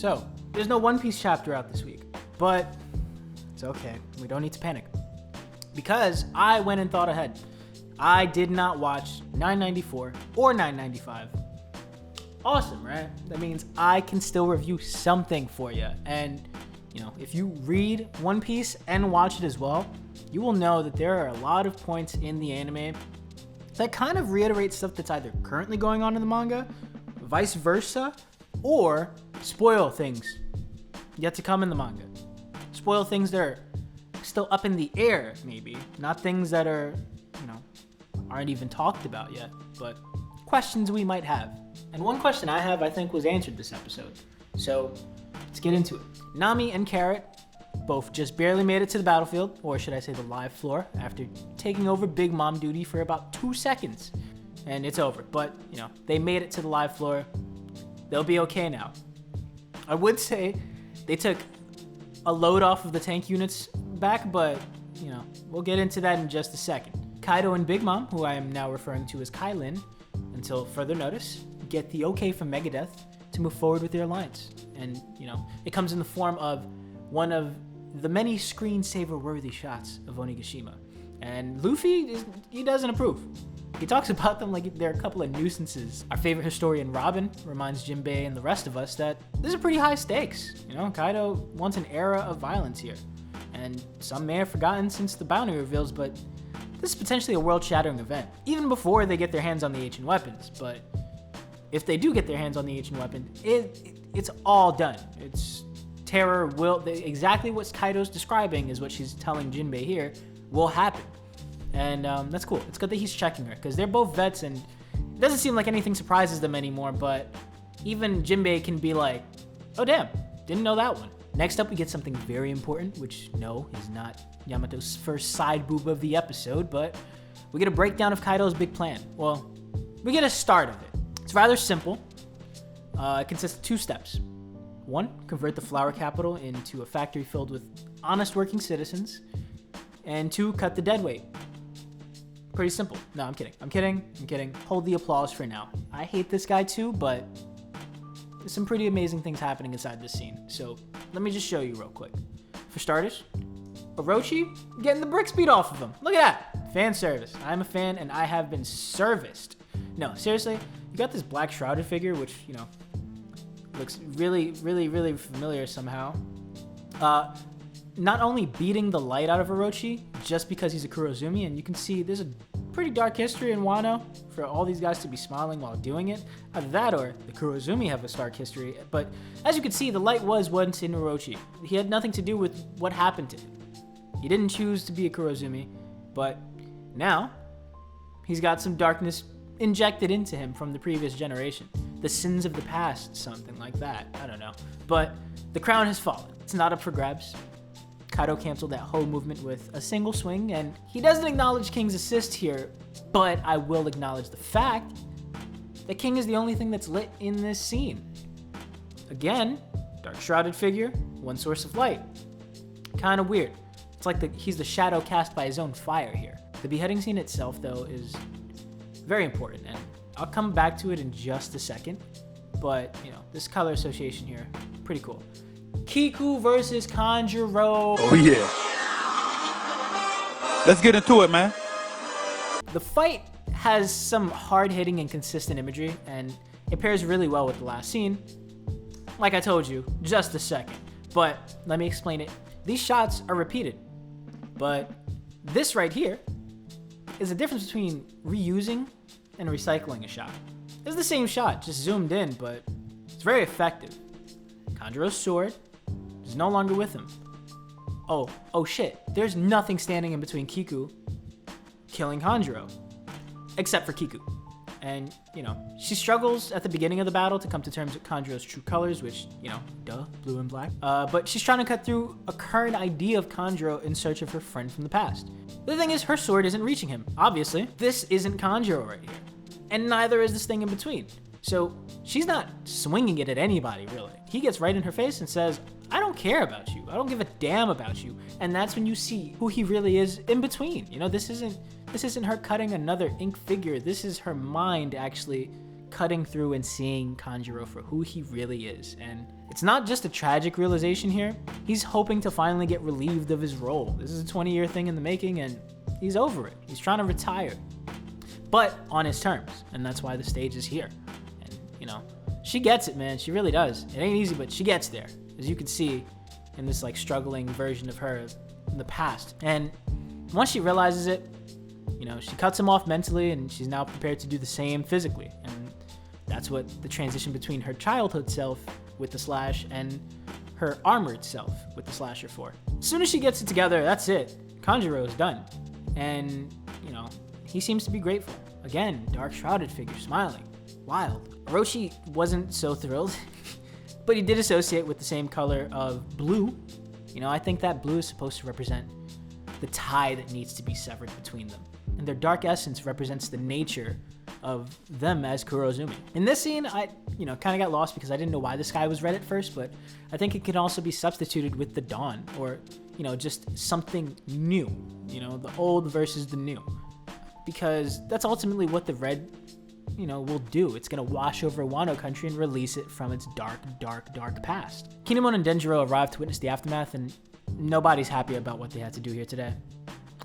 So, there's no One Piece chapter out this week, but it's okay. We don't need to panic. Because I went and thought ahead. I did not watch 994 or 995. Awesome, right? That means I can still review something for you. And, you know, if you read One Piece and watch it as well, you will know that there are a lot of points in the anime that kind of reiterate stuff that's either currently going on in the manga, vice versa, or spoil things yet to come in the manga. Spoil things that are still up in the air, maybe. Not things that are, you know, aren't even talked about yet, but questions we might have. And one question I have, I think, was answered this episode. So let's get into it. Nami and Carrot both just barely made it to the battlefield, or should I say the live floor, after taking over Big Mom duty for about 2 seconds. And it's over, but, you know, they made it to the live floor. They'll be okay now. I would say they took a load off of the tank units back, but, you know, we'll get into that in just a second. Kaido and Big Mom, who I am now referring to as Kailin, until further notice, get the okay from Megadeth to move forward with their alliance. And, you know, it comes in the form of one of the many screensaver-worthy shots of Onigashima. And Luffy, he doesn't approve. He talks about them like they're a couple of nuisances. Our favorite historian, Robin, reminds Jinbei and the rest of us that this is pretty high stakes. You know, Kaido wants an era of violence here. And some may have forgotten since the bounty reveals, but this is potentially a world-shattering event, even before they get their hands on the ancient weapons. But if they do get their hands on the ancient weapon, it's all done. It's terror exactly what Kaido's describing is what she's telling Jinbei here will happen. And that's cool. It's good that he's checking her, because they're both vets, and it doesn't seem like anything surprises them anymore, but even Jinbei can be like, oh damn, didn't know that one. Next up, we get something very important, which, no, is not Yamato's first side boob of the episode, but we get a breakdown of Kaido's big plan. Well, we get a start of it. It's rather simple. It consists of 2 steps. 1, convert the flower capital into a factory filled with honest working citizens. And 2, cut the dead weight. Pretty simple. No, I'm kidding. Hold the applause for now. I hate this guy too, but there's some pretty amazing things happening inside this scene. So let me just show you real quick. For starters, Orochi getting the bricks beat off of him. Look at that. Fan service. I'm a fan and I have been serviced. No, seriously, you got this black shrouded figure, which, you know, looks really, really, really familiar somehow. Not only beating the light out of Orochi just because he's a Kurozumi, and you can see there's a pretty dark history in Wano for all these guys to be smiling while doing it. Either that or the Kurozumi have a dark history. But as you can see, the light was once in Orochi. He had nothing to do with what happened to him. He didn't choose to be a Kurozumi, but now he's got some darkness injected into him from the previous generation. The sins of the past, something like that. I don't know. But the crown has fallen. It's not up for grabs. Kaido canceled that whole movement with a single swing, and he doesn't acknowledge King's assist here, but I will acknowledge the fact that King is the only thing that's lit in this scene. Again, dark shrouded figure, one source of light. Kind of weird. It's like he's the shadow cast by his own fire here. The beheading scene itself, though, is very important, and I'll come back to it in just a second, but, you know, this color association here, pretty cool. Kiku versus Kanjuro. Oh yeah. Let's get into it, man. The fight has some hard-hitting and consistent imagery, and it pairs really well with the last scene. Like I told you, just a second. But let me explain it. These shots are repeated, but this right here is the difference between reusing and recycling a shot. It's the same shot, just zoomed in, but it's very effective. Kanjuro's sword is no longer with him. Oh shit, there's nothing standing in between Kiku killing Kanjuro, except for Kiku. And, you know, she struggles at the beginning of the battle to come to terms with Kanjuro's true colors, which, you know, duh, blue and black. But she's trying to cut through a current idea of Kanjuro in search of her friend from the past. The thing is, her sword isn't reaching him, obviously. This isn't Kanjuro right here. And neither is this thing in between. So she's not swinging it at anybody, really. He gets right in her face and says, I don't care about you. I don't give a damn about you. And that's when you see who he really is in between. You know, this isn't her cutting another ink figure. This is her mind actually cutting through and seeing Kanjuro for who he really is. And it's not just a tragic realization here. He's hoping to finally get relieved of his role. This is a 20-year thing in the making, and he's over it. He's trying to retire, but on his terms. And that's why the stage is here. And, you know, she gets it, man. She really does. It ain't easy, but she gets there, as you can see in this like struggling version of her in the past. And once she realizes it, you know, she cuts him off mentally, and she's now prepared to do the same physically. And that's what the transition between her childhood self with the slash and her armored self with the slasher for. As soon as she gets it together, that's it. Kanjuro is done. And, you know, he seems to be grateful. Again, dark shrouded figure, smiling. Wild. Orochi wasn't so thrilled, but he did associate with the same color of blue. You know, I think that blue is supposed to represent the tie that needs to be severed between them. And their dark essence represents the nature of them as Kurozumi. In this scene, I, you know, kind of got lost because I didn't know why the sky was red at first, but I think it can also be substituted with the dawn, or, you know, just something new, you know, the old versus the new. Because that's ultimately what the red, you know, will do. It's going to wash over Wano country and release it from its dark, dark, dark past. Kinemon and Denjiro arrived to witness the aftermath, and nobody's happy about what they had to do here today.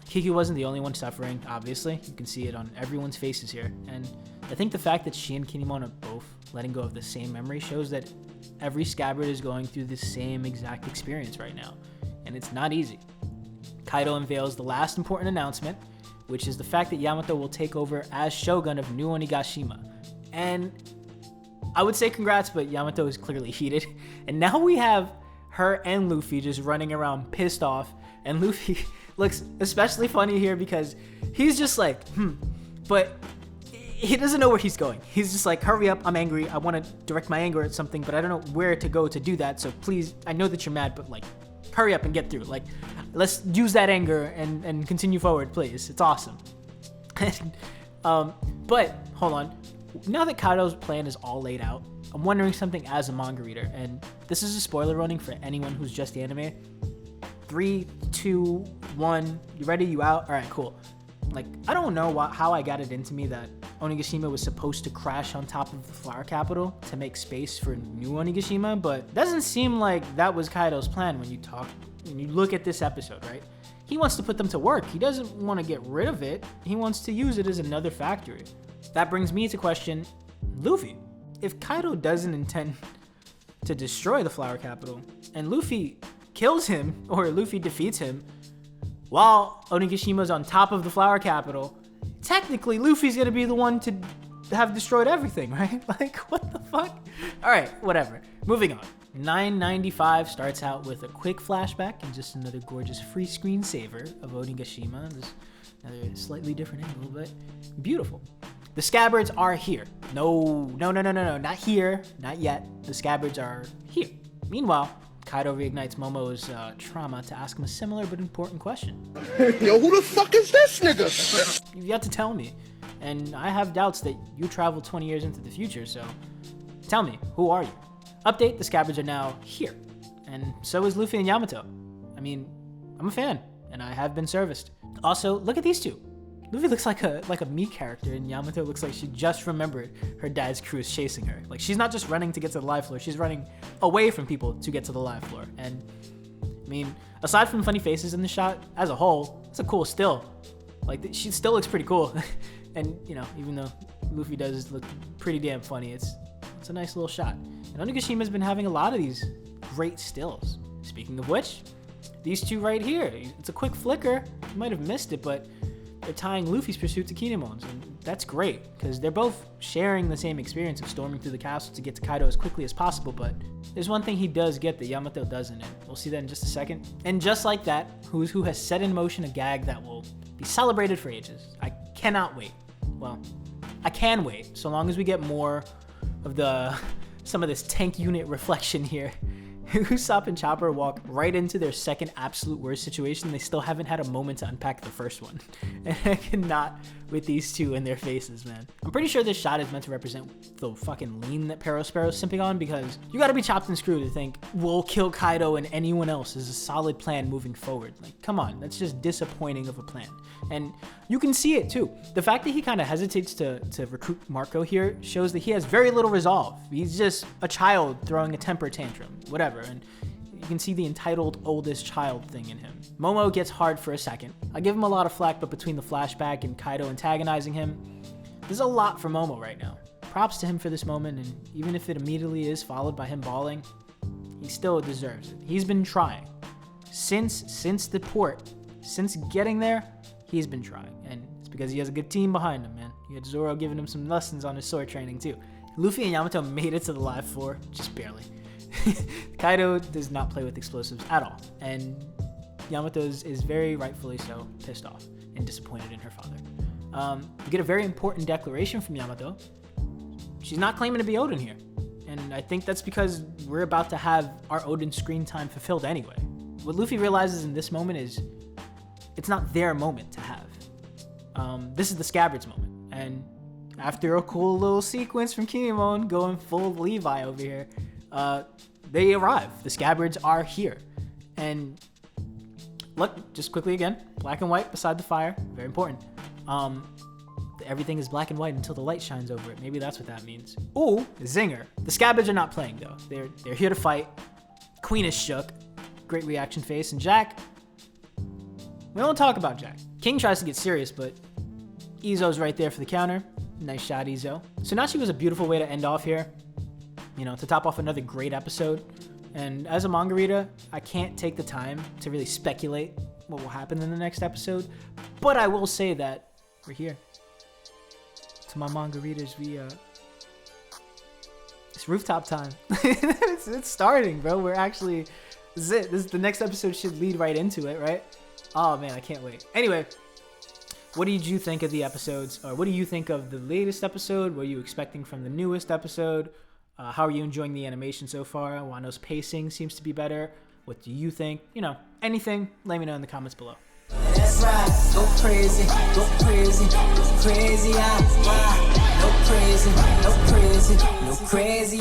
Kiki wasn't the only one suffering, obviously. You can see it on everyone's faces here. And I think the fact that she and Kinemon are both letting go of the same memory shows that every scabbard is going through the same exact experience right now. And it's not easy. Kaido unveils the last important announcement, which is the fact that Yamato will take over as Shogun of New Onigashima. And I would say congrats, but Yamato is clearly heated. And now we have her and Luffy just running around pissed off. And Luffy looks especially funny here because he's just like, but he doesn't know where he's going. He's just like, hurry up, I'm angry. I want to direct my anger at something, but I don't know where to go to do that. So please, I know that you're mad, but like, hurry up and get through. Like, let's use that anger and continue forward, please. It's awesome. But hold on. Now that Kaido's plan is all laid out, I'm wondering something as a manga reader, and this is a spoiler warning for anyone who's just anime. 3, 2, 1, you ready? You out? All right, cool. Like, I don't know how I got it into me that Onigashima was supposed to crash on top of the flower capital to make space for new Onigashima, but it doesn't seem like that was Kaido's plan when you look at this episode, right? He wants to put them to work. He doesn't want to get rid of it. He wants to use it as another factory. That brings me to question Luffy. If Kaido doesn't intend to destroy the flower capital, and Luffy kills him, or Luffy defeats him, while Onigashima's on top of the flower capital, technically Luffy's gonna be the one to have destroyed everything, right? Like, what the fuck? All right, whatever. Moving on. 995 starts out with a quick flashback and just another gorgeous free screen saver of Onigashima. This another slightly different angle, but beautiful. The scabbards are here. No, not here, not yet. The scabbards are here. Meanwhile, Kaido reignites Momo's trauma to ask him a similar but important question. Yo, who the fuck is this nigga? You've yet to tell me, and I have doubts that you traveled 20 years into the future, so tell me, who are you? Update, the scabbards are now here, and so is Luffy and Yamato. I mean, I'm a fan, and I have been serviced. Also, look at these two. Luffy looks like a me character, and Yamato looks like she just remembered her dad's crew is chasing her. Like, she's not just running to get to the live floor, she's running away from people to get to the live floor. And, I mean, aside from funny faces in the shot, as a whole, it's a cool still. Like, she still looks pretty cool. And, you know, even though Luffy does look pretty damn funny, it's a nice little shot. And Onigashima's been having a lot of these great stills. Speaking of which, these two right here. It's a quick flicker. You might have missed it, but they're tying Luffy's pursuit to Kinemon's, and that's great, because they're both sharing the same experience of storming through the castle to get to Kaido as quickly as possible, but there's one thing he does get that Yamato doesn't, and we'll see that in just a second. And just like that, Who's Who has set in motion a gag that will be celebrated for ages. I cannot wait. Well, I can wait, so long as we get more of some of this tank unit reflection here, Usopp and Chopper walk right into their second absolute worst situation. They still haven't had a moment to unpack the first one. And I cannot with these two in their faces, man. I'm pretty sure this shot is meant to represent the fucking lean that Sparrow's simping on, because you gotta be chopped and screwed to think we'll kill Kaido and anyone else is a solid plan moving forward. Like, come on, that's just disappointing of a plan. And you can see it too. The fact that he kind of hesitates to recruit Marco here shows that he has very little resolve. He's just a child throwing a temper tantrum, whatever. And you can see the entitled oldest child thing in him. Momo gets hard for a second. I give him a lot of flack, but between the flashback and Kaido antagonizing him, there's a lot for Momo right now. Props to him for this moment, and even if it immediately is followed by him bawling, he still deserves it. He's been trying. Since the port, since getting there, he's been trying. And it's because he has a good team behind him, man. You had Zoro giving him some lessons on his sword training too. Luffy and Yamato made it to the live floor, just barely. Kaido does not play with explosives at all, and Yamato is very rightfully so pissed off and disappointed in her father. We get a very important declaration from Yamato. She's not claiming to be Odin here, and I think that's because we're about to have our Odin screen time fulfilled anyway. What Luffy realizes in this moment is it's not their moment to have. This is the Scabbards moment, and after a cool little sequence from Kinemon going full Levi over here, they arrive. The Scabbards are here. And look, just quickly again, black and white beside the fire, very important. Everything is black and white until the light shines over it. Maybe that's what that means. Ooh, zinger. The Scabbards are not playing though. They're here to fight. Queen is shook. Great reaction face. And Jack, we don't talk about Jack. King tries to get serious, but Izo's right there for the counter. Nice shot, Izo. Tsunashi was a beautiful way to end off here. You know, to top off another great episode. And as a manga reader, I can't take the time to really speculate what will happen in the next episode. But I will say that we're here. To my manga readers, it's rooftop time. it's starting, bro. We're actually, this is it. The next episode should lead right into it, right? Oh man, I can't wait. Anyway, what did you think of the episodes? Or what do you think of the latest episode? What are you expecting from the newest episode? How are you enjoying the animation so far? Wano's pacing seems to be better. What do you think? You know, anything, let me know in the comments below. That's right, go crazy, go crazy, go crazy, go crazy, no crazy, no crazy, no crazy,